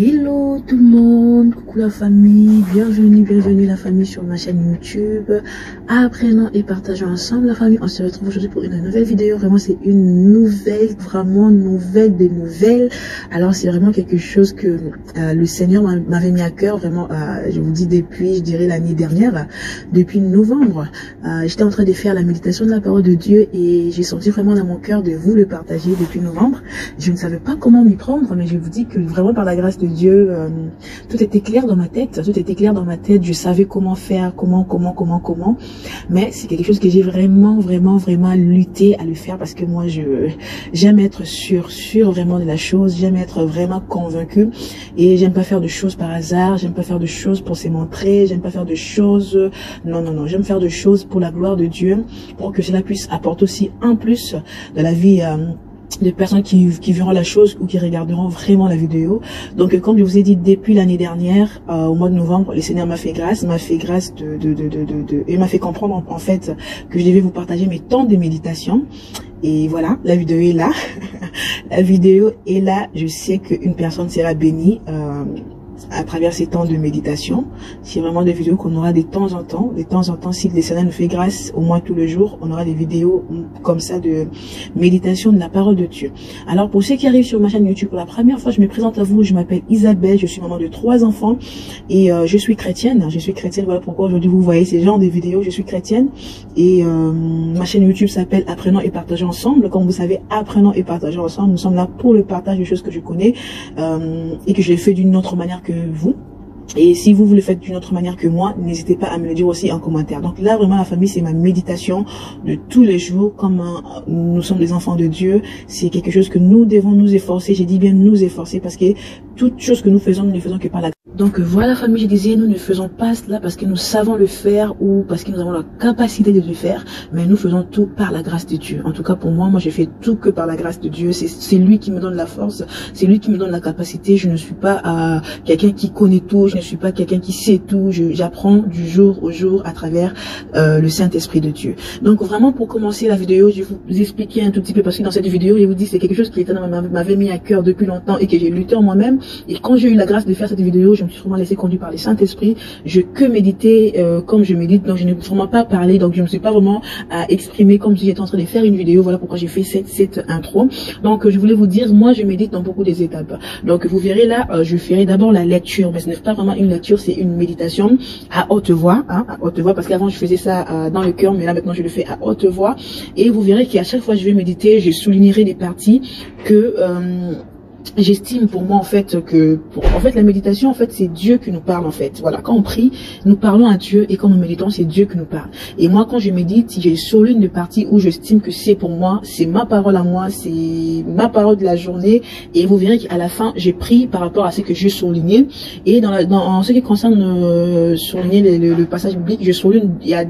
Hello tout le monde, coucou la famille, bienvenue la famille sur ma chaîne YouTube. Apprenons et partageons ensemble la famille. On se retrouve aujourd'hui pour une nouvelle vidéo. Vraiment c'est une nouvelle, vraiment nouvelle des nouvelles. Alors c'est vraiment quelque chose que le Seigneur m'avait mis à cœur. Vraiment, je vous dis depuis, je dirais l'année dernière, depuis novembre. J'étais en train de faire la méditation de la parole de Dieu et j'ai senti vraiment dans mon cœur de vous le partager depuis novembre. Je ne savais pas comment m'y prendre, mais je vous dis que vraiment par la grâce de Dieu, tout était clair dans ma tête, je savais comment faire, comment, mais c'est quelque chose que j'ai vraiment lutté à le faire parce que moi j'aime être sûr vraiment de la chose, j'aime être vraiment convaincu et j'aime pas faire de choses par hasard, j'aime pas faire de choses pour se montrer, j'aime pas faire de choses, non, j'aime faire de choses pour la gloire de Dieu, pour que cela puisse apporter aussi un plus de la vie des personnes qui verront la chose ou qui regarderont vraiment la vidéo. Donc comme je vous ai dit depuis l'année dernière, au mois de novembre, le Seigneur m'a fait grâce et m'a fait comprendre en fait que je devais vous partager mes temps de méditation. Et voilà, la vidéo est là. La vidéo est là. Je sais qu'une personne sera bénie à travers ces temps de méditation. C'est vraiment des vidéos qu'on aura de temps en temps, si le Seigneur nous fait grâce, au moins tous les jours, on aura des vidéos comme ça de méditation de la parole de Dieu. Alors pour ceux qui arrivent sur ma chaîne YouTube pour la première fois, je me présente à vous, je m'appelle Isabelle, je suis maman de 3 enfants et je suis chrétienne, voilà pourquoi aujourd'hui vous voyez ces genres de vidéos, je suis chrétienne et ma chaîne YouTube s'appelle Apprenons et partageons ensemble. Comme vous savez, apprenons et partageons ensemble, nous sommes là pour le partage des choses que je connais et que je l'ai fait d'une autre manière que vous. Et si vous le faites d'une autre manière que moi, n'hésitez pas à me le dire aussi en commentaire. Donc là, vraiment, la famille, c'est ma méditation de tous les jours. Comme nous sommes des enfants de Dieu, c'est quelque chose que nous devons nous efforcer. J'ai dit bien nous efforcer parce que toute chose que nous faisons, nous ne faisons que par la grâce. Donc voilà, famille, je disais, nous ne faisons pas cela parce que nous savons le faire ou parce que nous avons la capacité de le faire, mais nous faisons tout par la grâce de Dieu. En tout cas, pour moi, je fais tout que par la grâce de Dieu. C'est lui qui me donne la force, c'est lui qui me donne la capacité. Je ne suis pas quelqu'un qui connaît tout, je ne suis pas quelqu'un qui sait tout. J'apprends du jour au jour à travers le Saint-Esprit de Dieu. Donc vraiment, pour commencer la vidéo, je vais vous expliquer un tout petit peu parce que dans cette vidéo, je vous dis, c'est quelque chose qui m'avait mis à cœur depuis longtemps et que j'ai lutté en moi-même. Et quand j'ai eu la grâce de faire cette vidéo, je me suis vraiment laissé conduire par le Saint-Esprit. Je que méditer comme je médite, donc je n'ai vraiment pas parlé, donc je ne me suis pas vraiment exprimé comme si j'étais en train de faire une vidéo. Voilà pourquoi j'ai fait cette intro. Donc je voulais vous dire, moi je médite dans beaucoup des étapes. Donc vous verrez là, je ferai d'abord la lecture, mais ce n'est pas vraiment une lecture, c'est une méditation à haute voix, à haute voix, parce qu'avant je faisais ça dans le cœur, mais là maintenant je le fais à haute voix. Et vous verrez qu'à chaque fois que je vais méditer, je soulignerai des parties que j'estime pour moi en fait que la méditation en fait c'est Dieu qui nous parle en fait. Voilà, quand on prie, nous parlons à Dieu et quand nous méditons, c'est Dieu qui nous parle. Et moi quand je médite, si j'ai souligne de parties où j'estime que c'est pour moi, c'est ma parole à moi, c'est ma parole de la journée et vous verrez qu'à la fin, j'ai pris par rapport à ce que j'ai souligné et en ce qui concerne souligner le passage biblique, je souligne il y a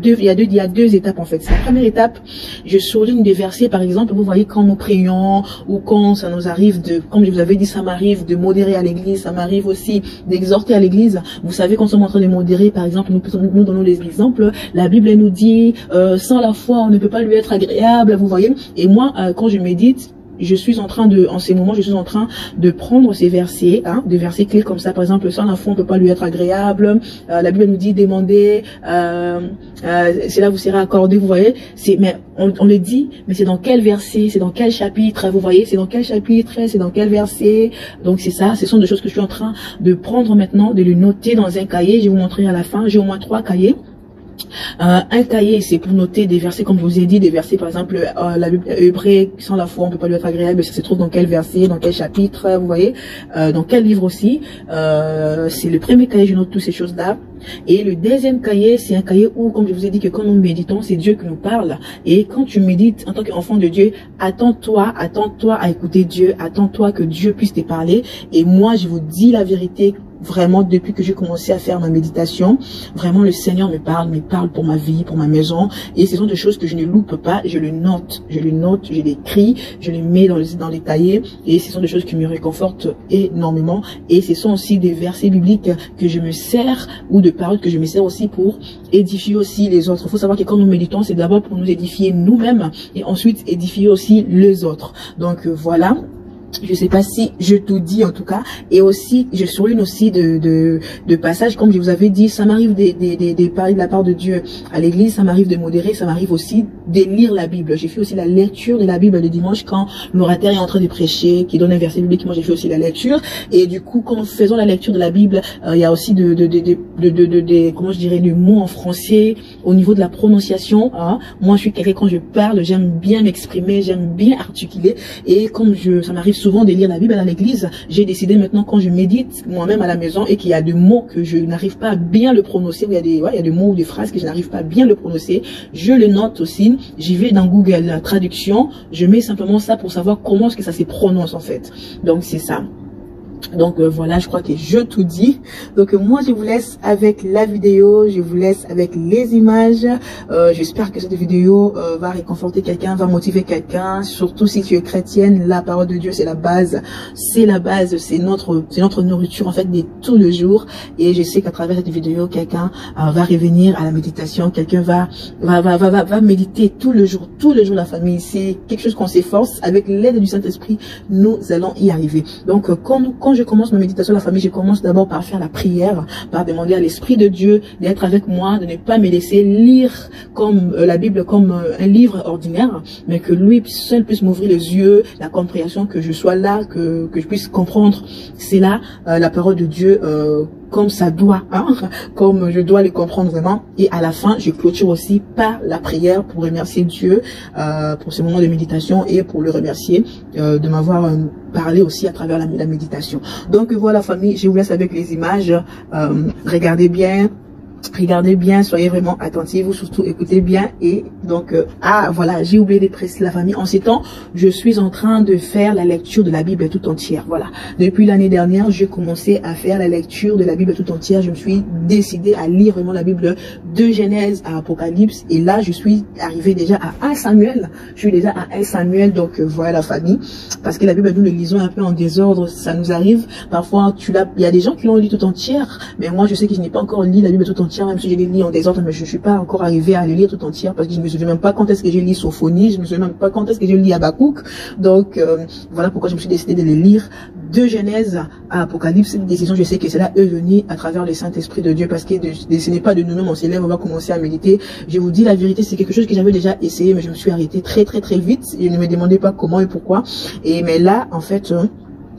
deux étapes en fait. La première étape, je souligne des versets par exemple, vous voyez quand nous prions ou quand ça nous arrive comme je vous avais dit, ça m'arrive de modérer à l'église, ça m'arrive aussi d'exhorter à l'église. Vous savez, quand nous sommes en train de modérer, par exemple, nous donnons des exemples. La Bible nous dit, sans la foi, on ne peut pas lui être agréable, vous voyez. Et moi, quand je médite, en ces moments, je suis en train de prendre ces versets, des versets clés comme ça. Par exemple, sans la foi, on peut pas lui être agréable. La Bible nous dit, demandez, cela vous sera accordé, vous voyez. Mais on le dit, mais c'est dans quel verset, c'est dans quel chapitre, vous voyez, c'est dans quel chapitre, c'est dans quel verset. Donc c'est ça, ce sont des choses que je suis en train de prendre maintenant, de le noter dans un cahier. Je vais vous montrer à la fin, j'ai au moins 3 cahiers. Un cahier, c'est pour noter des versets, comme je vous ai dit, des versets, par exemple, la Bible hébreu, sans la foi, on peut pas lui être agréable, ça se trouve dans quel verset, dans quel chapitre, vous voyez, dans quel livre aussi. C'est le premier cahier, je note toutes ces choses-là. Et le deuxième cahier, c'est un cahier où, comme je vous ai dit, que quand nous méditons, c'est Dieu qui nous parle. Et quand tu médites en tant qu'enfant de Dieu, attends-toi à écouter Dieu, attends-toi que Dieu puisse te parler. Et moi, je vous dis la vérité, vraiment, depuis que j'ai commencé à faire ma méditation, vraiment, le Seigneur me parle pour ma vie, pour ma maison. Et ce sont des choses que je ne loupe pas, je le note, je l'écris, je les mets dans les cahiers. Et ce sont des choses qui me réconfortent énormément. Et ce sont aussi des versets bibliques que je me sers, ou de paroles que je me sers aussi pour édifier aussi les autres. Il faut savoir que quand nous méditons, c'est d'abord pour nous édifier nous-mêmes et ensuite édifier aussi les autres. Donc voilà. Je sais pas si je tout dis en tout cas. Et aussi, je souligne aussi de passages, comme je vous avais dit, ça m'arrive des paris de la part de Dieu à l'église, ça m'arrive de modérer, ça m'arrive aussi de lire la Bible. J'ai fait aussi la lecture de la Bible le dimanche quand l'orateur est en train de prêcher, qui donne un verset biblique. Moi, j'ai fait aussi la lecture. Et du coup, quand nous faisons la lecture de la Bible, il y a aussi comment je dirais, des mots en français au niveau de la prononciation. Hein. Moi, je suis quelqu'un, quand je parle, j'aime bien m'exprimer, j'aime bien articuler. Et comme ça m'arrive souvent de lire la Bible à l'église, j'ai décidé maintenant, quand je médite moi-même à la maison et qu'il y a des mots que je n'arrive pas à bien le prononcer, il y a des mots ou des phrases que je n'arrive pas à bien le prononcer, je le note aussi, j'y vais dans Google la traduction, je mets simplement ça pour savoir comment est-ce que ça se prononce en fait. Donc c'est ça. Donc voilà, je crois que je tout dit. Donc moi je vous laisse avec la vidéo, je vous laisse avec les images. J'espère que cette vidéo va réconforter quelqu'un, va motiver quelqu'un. Surtout si tu es chrétienne, la parole de Dieu c'est la base, c'est notre nourriture en fait de tout le jour. Et je sais qu'à travers cette vidéo, quelqu'un va revenir à la méditation, quelqu'un va méditer tout le jour la famille. C'est quelque chose qu'on s'efforce, avec l'aide du Saint-Esprit, nous allons y arriver. Donc quand je commence ma méditation la famille, je commence d'abord par faire la prière, par demander à l'Esprit de Dieu d'être avec moi, de ne pas me laisser lire comme la Bible comme un livre ordinaire, mais que lui seul puisse m'ouvrir les yeux, la compréhension, que je sois là, que je puisse comprendre. C'est là la parole de Dieu comme ça doit, hein, comme je dois les comprendre vraiment. Et à la fin, je clôture aussi par la prière pour remercier Dieu pour ce moment de méditation et pour le remercier de m'avoir parlé aussi à travers la méditation. Donc voilà famille, je vous laisse avec les images. Regardez bien, soyez vraiment attentifs, vous surtout écoutez bien. Et donc voilà, j'ai oublié de préciser la famille. En ces temps, je suis en train de faire la lecture de la Bible tout entière. Voilà, depuis l'année dernière, j'ai commencé à faire la lecture de la Bible tout entière. Je me suis décidée à lire vraiment la Bible de Genèse à Apocalypse. Et là, je suis arrivée déjà à 1 Samuel. Je suis déjà à 1 Samuel. Donc voilà la famille, parce que la Bible, nous le lisons un peu en désordre. Ça nous arrive parfois. Il y a des gens qui l'ont lu tout entière, mais moi, je sais que je n'ai pas encore lu la Bible tout entière, même si je l'ai lu en désordre, mais je ne suis pas encore arrivée à le lire tout entière, parce que je ne me souviens même pas quand est-ce que j'ai lu Sophonie, je ne me souviens même pas quand est-ce que j'ai lu Habakkuk. Donc voilà pourquoi je me suis décidée de les lire de Genèse à Apocalypse. Cette décision, je sais que cela est venu à travers le Saint-Esprit de Dieu, parce que ce n'est pas de nous-mêmes, on s'élève, on va commencer à méditer. Je vous dis la vérité, c'est quelque chose que j'avais déjà essayé, mais je me suis arrêtée très vite. Je ne me demandais pas comment et pourquoi. Mais là, en fait,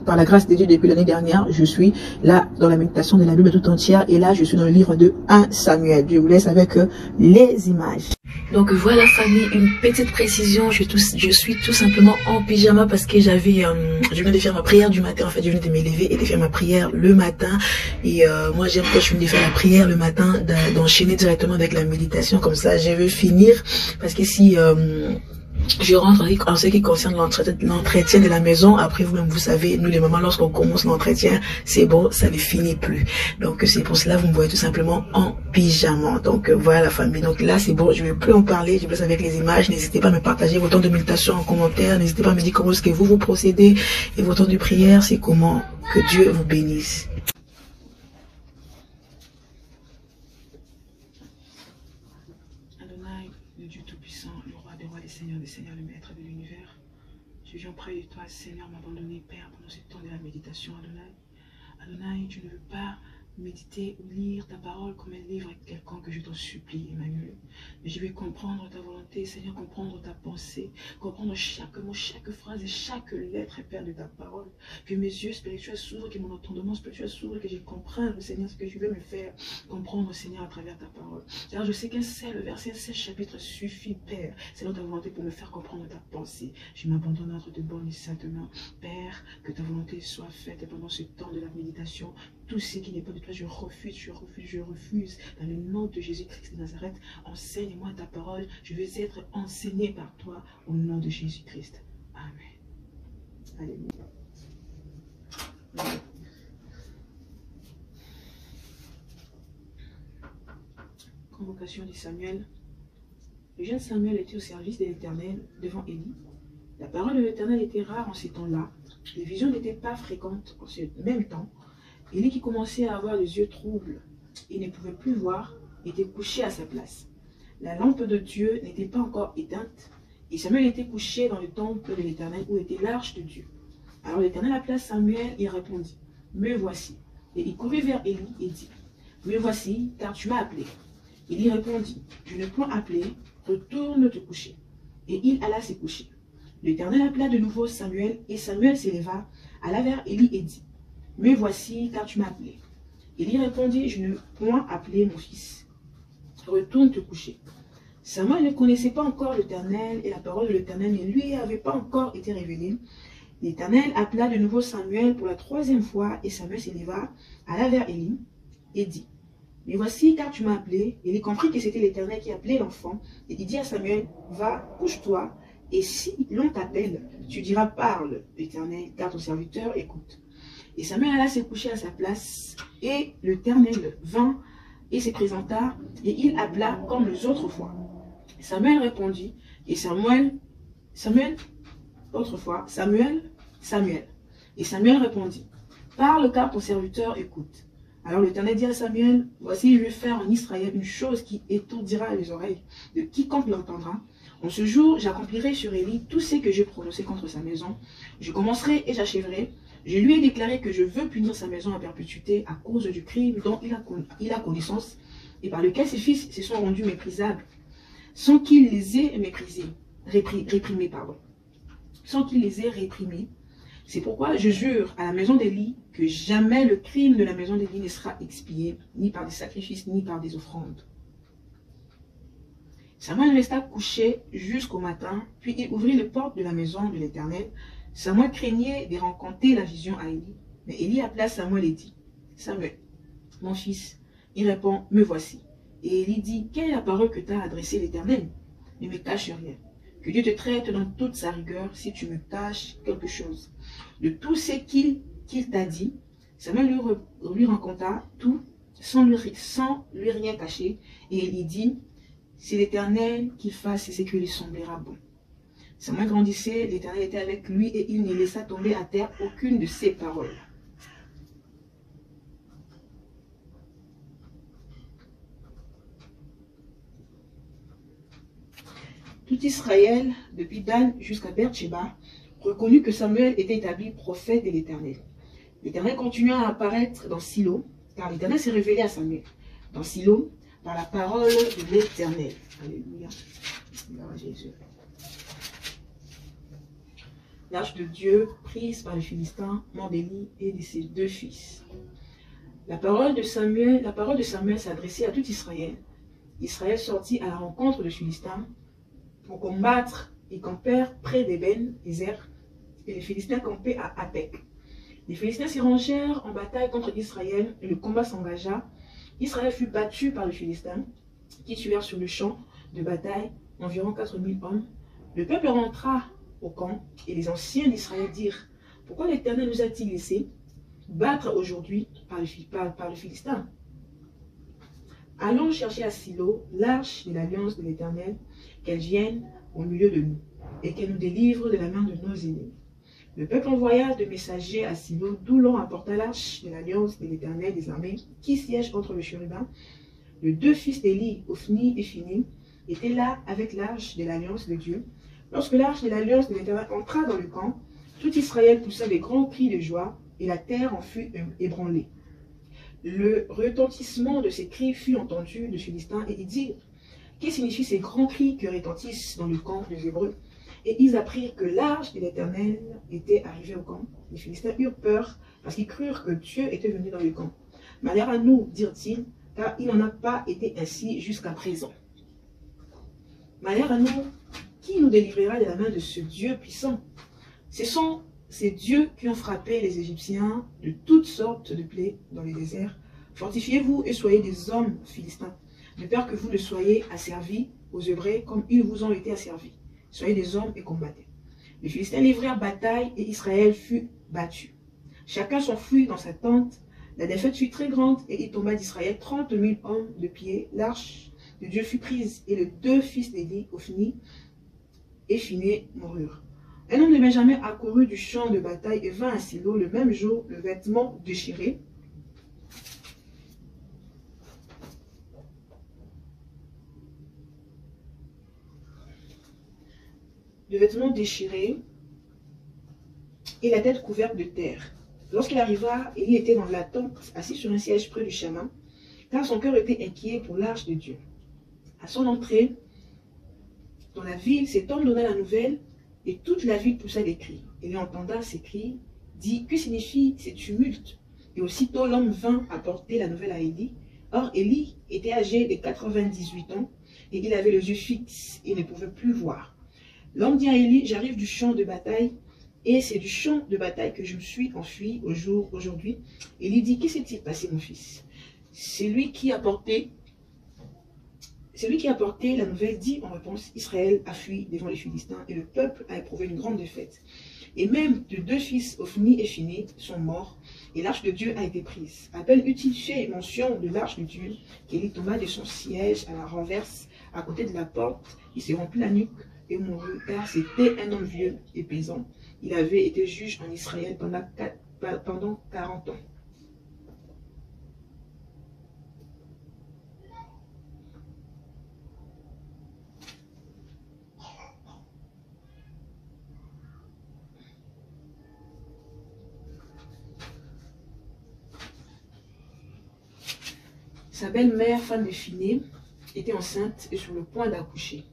par la grâce de Dieu, depuis l'année dernière, je suis là dans la méditation de la Bible tout entière. Et là, je suis dans le livre de 1 Samuel. Je vous laisse avec les images. Donc voilà famille, une petite précision, je suis tout simplement en pyjama parce que je venais de faire ma prière du matin. En fait, je venais de m'élever et de faire ma prière le matin. Et moi, j'aime quand je venais de faire la prière le matin, d'enchaîner directement avec la méditation. Comme ça, je veux finir, parce que si je rentre en ce qui concerne l'entretien de la maison. Après, vous-même, vous savez, nous les mamans, lorsqu'on commence l'entretien, c'est bon, ça ne finit plus. Donc, c'est pour cela, vous me voyez tout simplement en pyjama. Donc, voilà la famille. Donc là, c'est bon, je ne vais plus en parler. Je vous laisse avec les images. N'hésitez pas à me partager vos temps de méditation en commentaire. N'hésitez pas à me dire comment est-ce que vous procédez. Et vos temps de prière, c'est comment. Que Dieu vous bénisse. Le Dieu Tout-Puissant, le Roi des Rois, des Seigneurs, le Maître de l'univers. Je viens près de toi, Seigneur, m'abandonner, Père, pendant ce temps de la méditation, Adonai. Adonai, tu ne veux pas méditer ou lire ta parole comme un livre quelconque, que je t'en supplie, Emmanuel. Mais je vais comprendre ta volonté, Seigneur, comprendre ta pensée, comprendre chaque mot, chaque phrase et chaque lettre, Père, de ta parole. Que mes yeux spirituels s'ouvrent, que mon entendement spirituel s'ouvre, que je comprenne, Seigneur, ce que je veux me faire comprendre, Seigneur, à travers ta parole. Seigneur, je sais qu'un seul verset, un seul chapitre suffit, Père, Seigneur, ta volonté pour me faire comprendre ta pensée. Je m'abandonne entre de bonnes et saintes mains. Père, que ta volonté soit faite pendant ce temps de la méditation. Tout ce qui n'est pas de toi, je refuse. Dans le nom de Jésus-Christ de Nazareth, enseigne-moi ta parole. Je veux être enseigné par toi au nom de Jésus-Christ. Amen. Alléluia. Convocation de Samuel. Le jeune Samuel était au service de l'Éternel devant Élie. La parole de l'Éternel était rare en ces temps-là. Les visions n'étaient pas fréquentes en ce même temps. Élie, qui commençait à avoir les yeux troubles et ne pouvait plus voir, était couché à sa place. La lampe de Dieu n'était pas encore éteinte et Samuel était couché dans le temple de l'Éternel où était l'arche de Dieu. Alors l'Éternel appela Samuel, il répondit, me voici. Et il courut vers Élie et dit, me voici, car tu m'as appelé. Élie répondit, je ne point appelé, retourne te coucher. Et il alla se coucher. L'Éternel appela de nouveau Samuel, et Samuel s'éleva, alla vers Élie et dit, me voici, car tu m'as appelé. Élie répondit, je ne point appelé mon fils. Retourne te coucher. Samuel ne connaissait pas encore l'Éternel, et la parole de l'Éternel ne lui avait pas encore été révélée. L'Éternel appela de nouveau Samuel pour la troisième fois, et Samuel s'éleva, alla vers Élie, et dit, mais voici, car tu m'as appelé. Élie comprit que c'était l'Éternel qui appelait l'enfant, et il dit à Samuel, va, couche-toi, et si l'on t'appelle, tu diras, parle, l'Éternel, car ton serviteur écoute. Et Samuel alla se coucher à sa place, et l'Éternel vint et se présenta, et il appela comme les autres fois. Samuel répondit, et Samuel, Samuel. Et Samuel répondit, parle car ton serviteur écoute. Alors l'Éternel dit à Samuel, voici je vais faire en Israël une chose qui étourdira les oreilles de quiconque l'entendra. En ce jour, j'accomplirai sur Élie tout ce que j'ai prononcé contre sa maison. Je commencerai et j'achèverai. Je lui ai déclaré que je veux punir sa maison à perpétuité à cause du crime dont il a connaissance et par lequel ses fils se sont rendus méprisables, sans qu'il les ait réprimés. Sans qu'il les ait réprimés. C'est pourquoi je jure à la maison d'Élie que jamais le crime de la maison d'Élie ne sera expié, ni par des sacrifices, ni par des offrandes. Samuel resta couché jusqu'au matin, puis il ouvrit les portes de la maison de l'Éternel. Samuel craignait de rencontrer la vision à Élie. Mais Élie appela Samuel et dit, Samuel, mon fils. Il répond, me voici. Et Élie dit, quelle est la parole que t'a adressée l'Éternel? Ne me cache rien. Que Dieu te traite dans toute sa rigueur si tu me caches quelque chose. De tout ce qu'il t'a dit, Samuel lui raconta tout sans lui rien cacher. Et il dit, c'est l'Éternel qui fasse ce qui lui semblera bon. Samuel grandissait, l'Éternel était avec lui et il ne laissa tomber à terre aucune de ses paroles. Tout Israël, depuis Dan jusqu'à Beersheba, reconnut que Samuel était établi prophète de l'Éternel. L'Éternel continua à apparaître dans Silo, car l'Éternel s'est révélé à Samuel dans Silo par la parole de l'Éternel. Alléluia. Gloire à Jésus. L'arche de Dieu, prise par les Philistins, mort d'Élie et de ses deux fils. La parole de Samuel s'adressait à tout Israël. Israël sortit à la rencontre des Philistins pour combattre. Ils campèrent près d'Eben, Ezer, et les Philistins campaient à Apec. Les Philistins s'y rangèrent en bataille contre Israël, et le combat s'engagea. Israël fut battu par les Philistins, qui tuèrent sur le champ de bataille environ 4000 hommes. Le peuple rentra au camp, et les anciens d'Israël dirent, « Pourquoi l'Éternel nous a-t-il laissé battre aujourd'hui par le Philistin? Allons chercher à Silo l'arche de l'alliance de l'Éternel, qu'elle vienne au milieu de nous, et qu'elle nous délivre de la main de nos ennemis. » Le peuple envoya de messagers à Silo, d'où l'on apporta l'arche de l'alliance de l'Éternel des armées, qui siège entre le chérubin. Les deux fils d'Élie, Ophni et Phini, étaient là avec l'arche de l'alliance de Dieu. Lorsque l'arche de l'alliance de l'Éternel entra dans le camp, tout Israël poussa des grands cris de joie, et la terre en fut ébranlée. Le retentissement de ces cris fut entendu de Philistins, et ils dirent, « Que signifient ces grands cris que retentissent dans le camp des Hébreux ?» Et ils apprirent que l'arche de l'Éternel était arrivée au camp. Les Philistins eurent peur, parce qu'ils crurent que Dieu était venu dans le camp. « Malheur à nous, dirent-ils, car il n'en a pas été ainsi jusqu'à présent. » Malheur à nous, qui nous délivrera de la main de ce Dieu puissant? Ce sont ces dieux qui ont frappé les Égyptiens de toutes sortes de plaies dans les déserts. Fortifiez-vous et soyez des hommes philistins, de peur que vous ne soyez asservis aux Hébreux comme ils vous ont été asservis. Soyez des hommes et combattez. Les Philistins livrèrent bataille et Israël fut battu. Chacun s'enfuit dans sa tente. La défaite fut très grande et il tomba d'Israël 30 000 hommes de pied. L'arche de Dieu fut prise et les deux fils d'Élie, Ophni et Phiné, moururent. Un homme de Benjamin accourut du champ de bataille et vint à Silo le même jour, le vêtement déchiré. et la tête couverte de terre. Lorsqu'il arriva, Élie était dans la tente, assis sur un siège près du chemin, car son cœur était inquiet pour l'arche de Dieu. À son entrée dans la ville, cet homme donna la nouvelle, et toute la ville poussa des cris. Élie entenda ces cris, dit, que signifie ces tumultes? Et aussitôt l'homme vint apporter la nouvelle à Élie. Or, Élie était âgé de 98 ans, et il avait les yeux fixes, et ne pouvait plus voir. L'homme dit à Élie, j'arrive du champ de bataille, et c'est du champ de bataille que je me suis enfui aujourd'hui. Élie dit, que s'est-il passé, mon fils? Celui qui a apporté la nouvelle dit en réponse, Israël a fui devant les Philistins, et le peuple a éprouvé une grande défaite. Et même de 2 fils, Ophni et Phiné, sont morts, et l'arche de Dieu a été prise. À peine eut-il fait mention de l'arche de Dieu, qu'Élie tomba de son siège à la renverse, à côté de la porte, il se rompit la nuque et mourut, car c'était un homme vieux et pesant. Il avait été juge en Israël pendant 40 ans. Sa belle-mère, femme de Phiné, était enceinte et sur le point d'accoucher.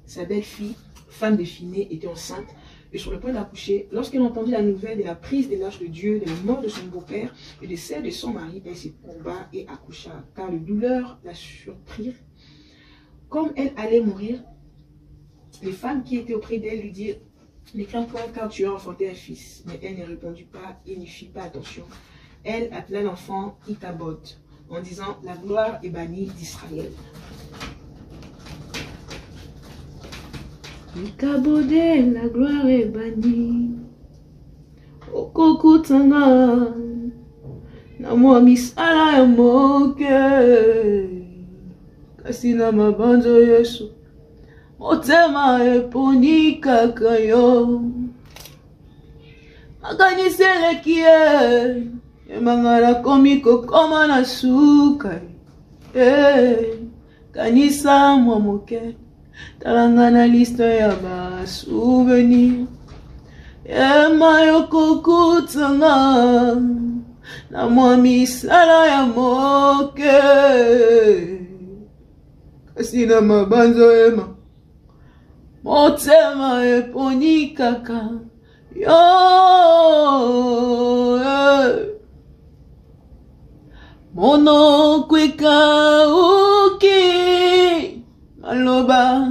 Sa belle-fille, femme de Phiné, était enceinte et sur le point d'accoucher. Lorsqu'elle entendit la nouvelle de la prise de l'arche de Dieu, de la mort de son beau-père et de celle de son mari, elle se courba et accoucha, car les douleurs la surprirent. Comme elle allait mourir, les femmes qui étaient auprès d'elle lui dirent, ne crains point, car tu as enfanté un fils. Mais elle ne répondit pas et n'y fit pas attention. Elle appela l'enfant Ichabod, en disant, la gloire est bannie d'Israël. Ikabode, la gloire est bannie. Okokutanga, namwa misala ya moke. Kasi na mabanzo Yesu, motema eponi kaka yo. Maganiseleki emangala komiko koma na suka. Kanisa mwa moke. Talangana liste ya ba souvenir. Mayoko kutanga na mwa misala ya moke. Kasi na mabanzo ema motema eponi kaka yo. Mono kweka uki maloba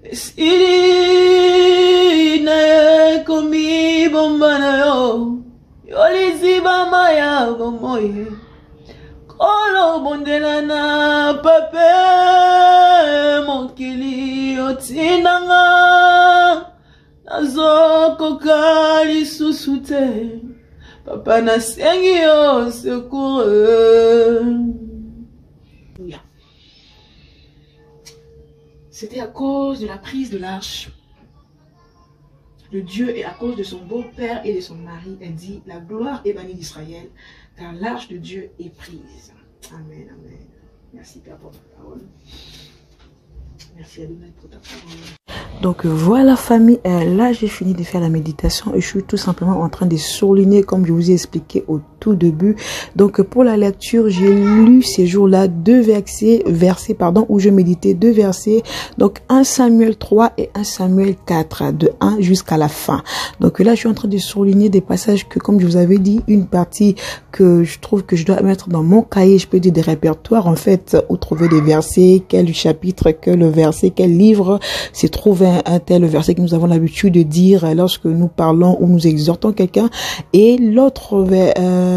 esiri na komi bomba na yo yoliziba maya bomoye kolo bondela na pape mokili otinanga nazoko kali susute papa na sengi yo secours. C'était à cause de la prise de l'arche de Dieu et à cause de son beau-père et de son mari. Elle dit, la gloire est bannie d'Israël, car l'arche de Dieu est prise. Amen, amen. Merci Père pour ta parole. Merci Adonai pour ta parole. Donc voilà famille, là j'ai fini de faire la méditation et je suis tout simplement en train de souligner comme je vous ai expliqué au tout début. Donc pour la lecture, j'ai lu ces jours-là deux versets où je méditais 2 versets. Donc 1 Samuel 3 et 1 Samuel 4, de 1 jusqu'à la fin. Donc là je suis en train de souligner des passages que, comme je vous avais dit, une partie que je trouve que je dois mettre dans mon cahier, je peux dire des répertoires en fait, où trouver des versets, quel chapitre, quel verset, quel livre c'est trouvé un tel verset que nous avons l'habitude de dire lorsque nous parlons ou nous exhortons quelqu'un. Et l'autre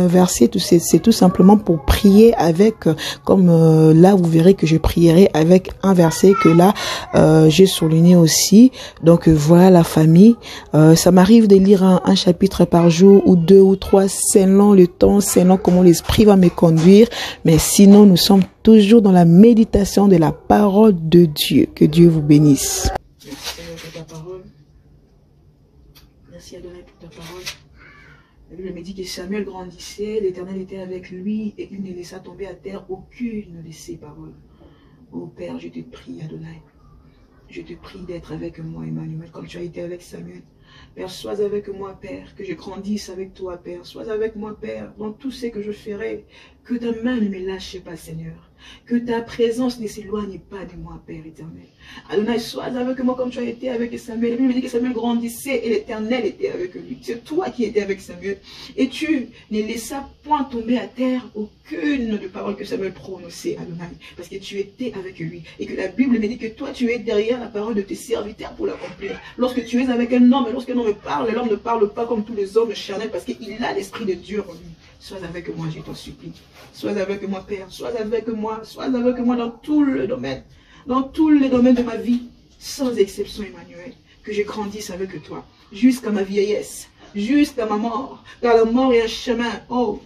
verset, c'est tout simplement pour prier avec, comme là vous verrez que je prierai avec un verset que là j'ai souligné aussi. Donc voilà la famille, ça m'arrive de lire un chapitre par jour ou 2 ou 3 selon le temps, selon comment l'esprit va me conduire. Mais sinon nous sommes toujours dans la méditation de la parole de Dieu. Que Dieu vous bénisse. Merci Seigneur pour ta parole. Merci Adonai pour ta parole. La Bible me dit que Samuel grandissait, l'Éternel était avec lui et il ne laissa tomber à terre aucune de ses paroles. Ô Père, je te prie Adonai. Je te prie d'être avec moi Emmanuel comme tu as été avec Samuel. Père, sois avec moi, Père, que je grandisse avec toi, Père. Sois avec moi, Père, dans tout ce que je ferai. Que ta main ne me lâche pas, Seigneur. Que ta présence ne s'éloigne pas de moi, Père éternel. Adonai, sois avec moi comme tu as été avec Samuel. La Bible me dit que Samuel grandissait et l'Éternel était avec lui. C'est toi qui étais avec Samuel. Et tu ne laissas point tomber à terre aucune de parole que Samuel prononçait, Adonai. Parce que tu étais avec lui. Et que la Bible me dit que toi, tu es derrière la parole de tes serviteurs pour l'accomplir. Lorsque tu es avec un homme, et lorsqu'un homme parle, l'homme ne parle pas comme tous les hommes charnels parce qu'il a l'Esprit de Dieu en lui. Sois avec moi, je t'en supplie. Sois avec moi, Père. Sois avec moi. Sois avec moi dans tout le domaine. Dans tous les domaines de ma vie. Sans exception, Emmanuel. Que je grandisse avec toi. Jusqu'à ma vieillesse. Jusqu'à ma mort. Car la mort est un chemin. Oh,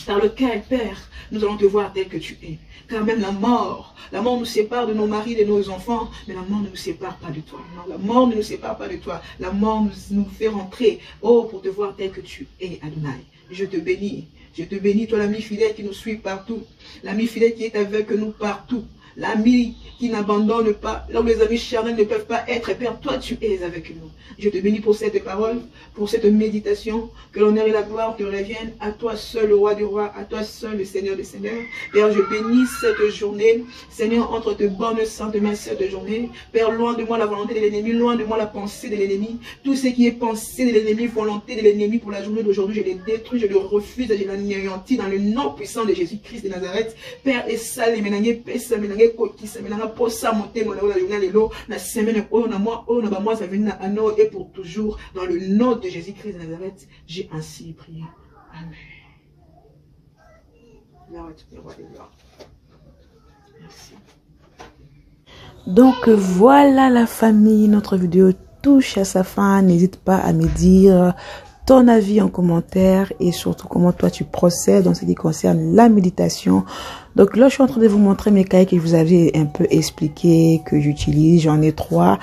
par lequel, Père, nous allons te voir tel que tu es. Car même la mort nous sépare de nos maris, de nos enfants, mais la mort ne nous sépare pas de toi. Non, la mort ne nous sépare pas de toi. La mort nous fait rentrer, oh, pour te voir tel que tu es, Adonai. Je te bénis, toi l'ami fidèle qui nous suit partout, l'ami fidèle qui est avec nous partout, l'ami qui n'abandonne pas, là où les amis charnels ne peuvent pas être. Père, toi tu es avec nous. Je te bénis pour cette parole, pour cette méditation, que l'honneur et la gloire te reviennent à toi seul, le roi des rois, à toi seul, le Seigneur des seigneurs. Père, je bénis cette journée, Seigneur, entre tes bonnes saintes mains cette journée. Père, loin de moi la volonté de l'ennemi, loin de moi la pensée de l'ennemi. Tout ce qui est pensée de l'ennemi, volonté de l'ennemi pour la journée d'aujourd'hui, je les détruis, je les refuse, je les anéantis dans le nom puissant de Jésus-Christ de Nazareth. Père, et ça, les ménagés, pesa, ménagés, koti, ça, ménagés, posa, monter, mon la journée, l'élo, la semaine, oh, na moi, ça vient à nous et pour toujours, dans le nom de Jésus-Christ de Nazareth, j'ai ainsi prié. Amen. Merci. Donc voilà la famille, notre vidéo touche à sa fin. N'hésite pas à me dire ton avis en commentaire et surtout comment toi tu procèdes en ce qui concerne la méditation. Donc là je suis en train de vous montrer mes cahiers que je vous avais un peu expliqué, que j'utilise. J'en ai 3.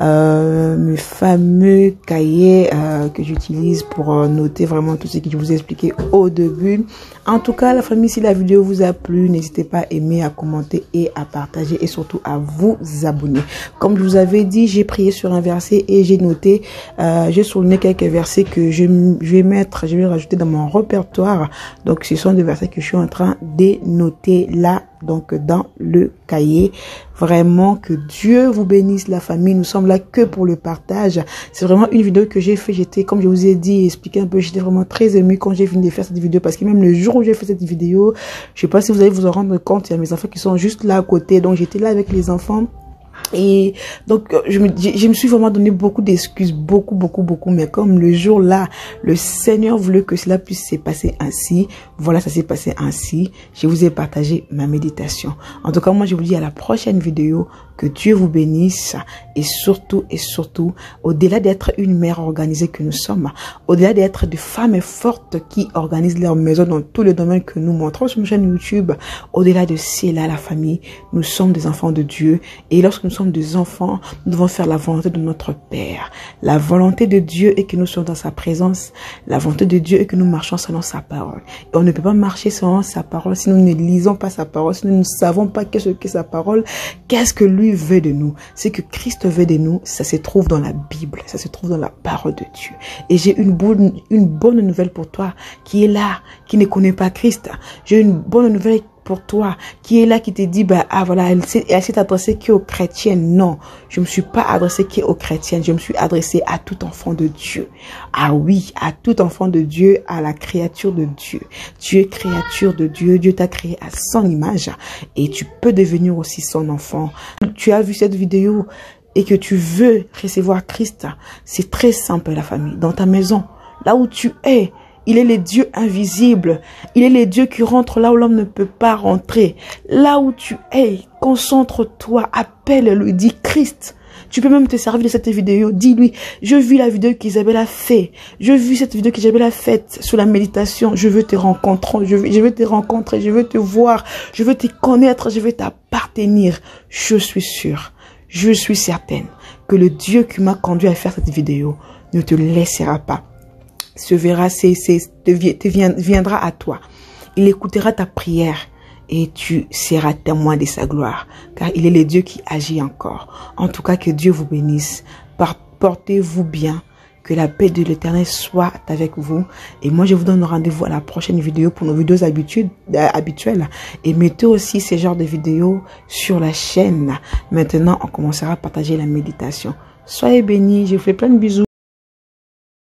Mes fameux cahiers que j'utilise pour noter vraiment tout ce que je vous ai expliqué au début. En tout cas, la famille, si la vidéo vous a plu, n'hésitez pas à aimer, à commenter et à partager et surtout à vous abonner. Comme je vous avais dit, j'ai prié sur un verset et j'ai noté, j'ai souligné quelques versets que je vais rajouter dans mon répertoire. Donc, ce sont des versets que je suis en train de noter là, donc dans le cahier. Vraiment que Dieu vous bénisse la famille. Nous sommes là que pour le partage. C'est vraiment une vidéo que j'ai fait. J'étais, comme je vous ai dit, expliqué un peu, j'étais vraiment très émue quand j'ai fini de faire cette vidéo parce que même le jour où j'ai fait cette vidéo, je sais pas si vous allez vous en rendre compte, il y a mes enfants qui sont juste là à côté. Donc j'étais là avec les enfants. Et donc, je me suis vraiment donné beaucoup d'excuses, beaucoup, mais comme le jour là, le Seigneur voulait que cela puisse se passer ainsi, voilà, ça s'est passé ainsi, je vous ai partagé ma méditation. En tout cas, moi, je vous dis à la prochaine vidéo, que Dieu vous bénisse, et surtout, au-delà d'être une mère organisée que nous sommes, au-delà d'être des femmes fortes qui organisent leur maison dans tous les domaines que nous montrons sur ma chaîne YouTube, au-delà de cela, la famille, nous sommes des enfants de Dieu, et lorsque nous sommes des enfants, nous devons faire la volonté de notre Père. La volonté de Dieu est que nous soyons dans sa présence. La volonté de Dieu est que nous marchions selon sa parole. Et on ne peut pas marcher selon sa parole si nous ne lisons pas sa parole, si nous ne savons pas qu'est-ce qu'est sa parole, qu'est-ce que lui veut de nous. Ce que Christ veut de nous, ça se trouve dans la Bible, ça se trouve dans la parole de Dieu. Et j'ai une bonne nouvelle pour toi qui est là, qui ne connaît pas Christ. J'ai une bonne nouvelle pour toi qui est là, qui te dit bah ah voilà, elle s'est adressée qu'aux chrétiennes. Non, je me suis pas adressée qu'aux chrétiennes, je me suis adressée à tout enfant de Dieu. Ah oui, à tout enfant de Dieu, à la créature de Dieu. Tu es créature de Dieu, Dieu t'a créé à son image et tu peux devenir aussi son enfant. Tu as vu cette vidéo et que tu veux recevoir Christ, c'est très simple la famille, dans ta maison, là où tu es. Il est le Dieu invisible. Il est le Dieu qui rentre là où l'homme ne peut pas rentrer. Là où tu es, concentre-toi, appelle-lui, dis Christ. Tu peux même te servir de cette vidéo. Dis-lui, je vis la vidéo qu'Isabelle a fait. Je vis cette vidéo qu'Isabelle a faite sur la méditation. Je veux te rencontrer. Je veux te rencontrer. Je veux te voir. Je veux te connaître. Je veux t'appartenir. Je suis sûre. Je suis certaine que le Dieu qui m'a conduit à faire cette vidéo ne te laissera pas. Viendra à toi. Il écoutera ta prière et tu seras témoin de sa gloire. Car il est le Dieu qui agit encore. En tout cas, que Dieu vous bénisse. Portez-vous bien. Que la paix de l'Éternel soit avec vous. Et moi, je vous donne rendez-vous à la prochaine vidéo pour nos vidéos habituelles. Et mettez aussi ces genres de vidéos sur la chaîne. Maintenant, on commencera à partager la méditation. Soyez bénis. Je vous fais plein de bisous.